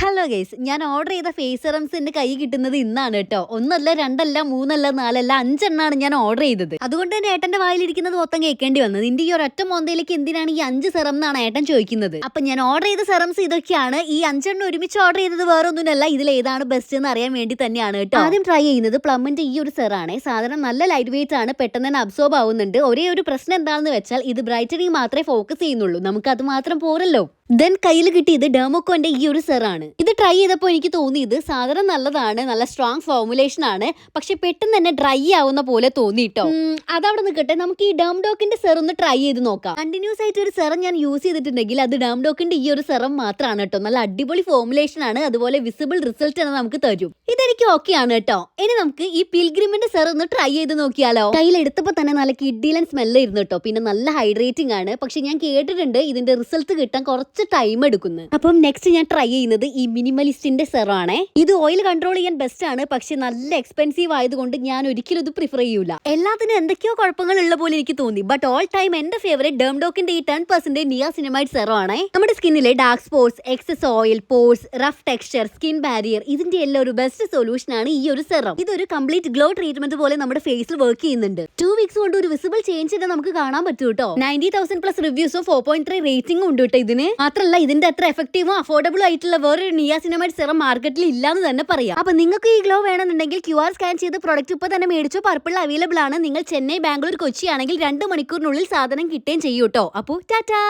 Hello guys, ഞാൻ order ചെയ്ത face serums എന്റെ കൈ കിട്ടുന്നത് ഇന്നാണ് കേട്ടോ. ഒന്നല്ല, രണ്ടല്ല, മൂന്നല്ല, നാലല്ല, 5 ഞാൻ ഓർഡർ ചെയ്തത്. അതുകൊണ്ട് തന്നെ ഏട്ടന്റെ വായിലിരിക്കുന്നത് മൊത്തം കേൾക്കേണ്ടി വന്നത്. നിന്റെ ഈ ഒരൊറ്റ മോന്തയിലേക്ക് എന്തിനാണ് ഈ 5 സെറം എന്നാണ് ഏട്ടൻ ചോദിക്കുന്നത്. അപ്പൊ ഞാൻ ഓർഡർ ചെയ്ത സെറംസ് ഇതൊക്കെയാണ്. ഈ 5 ഒരുമിച്ച് ഓർഡർ ചെയ്തത് വേറെ ഒന്നുമല്ല, ഇതിൽ ഏതാണ് ബെസ്റ്റ് എന്ന് അറിയാൻ വേണ്ടി തന്നെയാണ് കേട്ടോ. ആദ്യം ട്രൈ ചെയ്യുന്നത് പ്ലമ്മിന്റെ ഈ ഒരു സെറാണ്. സാധനം നല്ല ലൈറ്റ് വെയിറ്റ് ആണ്, പെട്ടെന്ന് തന്നെ അബ്സോർബ് ആവുന്നുണ്ട്. ഒരേ ഒരു പ്രശ്നം എന്താണെന്ന് വെച്ചാൽ ഇത് ബ്രൈറ്റനിങ് മാത്രമേ ഫോക്കസ് ചെയ്യുന്നുള്ളൂ. നമുക്ക് അത് മാത്രം പോരല്ലോ. ദെൻ കയ്യിൽ കിട്ടിയത് ഡെർമോക്കോന്റെ ഈ ഒരു സെറാണ്. ഇത് ട്രൈ ചെയ്തപ്പോൾ എനിക്ക് തോന്നിയത് സാധനം നല്ലതാണ്, നല്ല സ്ട്രോങ് ഫോർമുലേഷൻ ആണ്, പക്ഷെ പെട്ടെന്ന് തന്നെ ഡ്രൈ ആവുന്ന പോലെ തോന്നിട്ടോ. അതവിടെ നിൽക്കട്ടെ, നമുക്ക് ഈ ഡെർമഡോക്കിന്റെ സെറം ഒന്ന് ട്രൈ ചെയ്ത് നോക്കാം. കണ്ടിന്യൂസ് ആയിട്ട് ഒരു സെറം ഞാൻ യൂസ് ചെയ്തിട്ടുണ്ടെങ്കിൽ അത് ഡെർമഡോക്കിന്റെ ഈ ഒരു സെറം മാത്രമാണ് കേട്ടോ. നല്ല അടിപൊളി ഫോർമുലേഷൻ ആണ്, അതുപോലെ വിസിബിൾ റിസൾട്ട് ആണ് നമുക്ക് തരും. ഇതെനിക്ക് ഓക്കെ ആണ് കേട്ടോ. ഇനി നമുക്ക് ഈ പിൽഗ്രിമിന്റെ സെറം ഒന്ന് ട്രൈ ചെയ്ത് നോക്കിയാലോ. കയ്യിൽ എടുത്തപ്പോൾ തന്നെ നല്ല കിഡിലൻ സ്മെല്ല് ഇരുന്നു കേട്ടോ. പിന്നെ നല്ല ഹൈഡ്രേറ്റിംഗ് ആണ്, പക്ഷെ ഞാൻ കേട്ടിട്ടുണ്ട് ഇതിന്റെ റിസൾട്ട് കിട്ടാൻ കുറച്ച് ടൈം എടുക്കുന്നു. അപ്പം നെക്സ്റ്റ് ഞാൻ ട്രൈ ചെയ്യുന്നത് ഈ മിനിമലിസ്റ്റിന്റെ സെറം ആണ്. ഇത് ഓയിൽ കൺട്രോൾ ചെയ്യാൻ ബെസ്റ്റ് ആണ്, പക്ഷെ നല്ല എക്സ്പെൻസീവ് ആയതുകൊണ്ട് ഞാൻ ഒരിക്കലും ഇത് പ്രിഫർ ചെയ്യൂല. എല്ലാത്തിനും എന്തൊക്കെയോ കുഴപ്പങ്ങൾ ഉള്ള പോലെ എനിക്ക് തോന്നി. ബട്ട് ഓൾ ടൈം എന്റെ ഫേവറേറ്റ് ഡെർമഡോക്കിന്റെ ഈ 10% നിയാസിനമൈഡ് സെറം ആണ്. നമ്മുടെ സ്കിന്നിലെ dark spots, excess oil, pores, rough texture, skin barrier, ഇതിന്റെ എല്ലാം ഒരു ബെസ്റ്റ് സൊല്യൂഷൻ ആണ് ഈ ഒരു സെറം. ഇതൊരു കംപ്ലീറ്റ് ഗ്ലോ ട്രീറ്റ്മെന്റ് പോലെ നമ്മുടെ ഫേസിൽ വർക്ക് ചെയ്യുന്നുണ്ട്. 2 വീക്സ് കൊണ്ട് ഒരു വിസിബിൾ ചേഞ്ച് തന്നെ നമുക്ക് കാണാൻ പറ്റും കേട്ടോ. 90,000+ റിവ്യൂസും 4.3 റേറ്റിംഗും ഉണ്ട് കേട്ടോ ഇതിന്. മാത്രമല്ല ഇതിന്റെ അത്ര എഫക്റ്റീവും അഫോർഡബിൾ ആയിട്ടുള്ള വേറൊരു നിയാസിനമൈഡ് സെറം മാർക്കറ്റിൽ ഇല്ലാന്ന് തന്നെ പറയാം. അപ്പൊ നിങ്ങൾക്ക് ഈ ഗ്ലോ വേണമെന്നുണ്ടെങ്കിൽ QR സ്കാൻ ചെയ്ത് പ്രൊഡക്റ്റ് ഇപ്പൊ തന്നെ മേടിച്ചോ. പർപ്പിൾ അവൈലബിൾ ആണ്. നിങ്ങൾ ചെന്നൈ, ബാംഗ്ലൂർ, കൊച്ചി ആണെങ്കിൽ 2 മണിക്കൂറിനുള്ളിൽ സാധനം കിട്ടുകയും ചെയ്യൂട്ടോ. അപ്പോ ടാറ്റാ.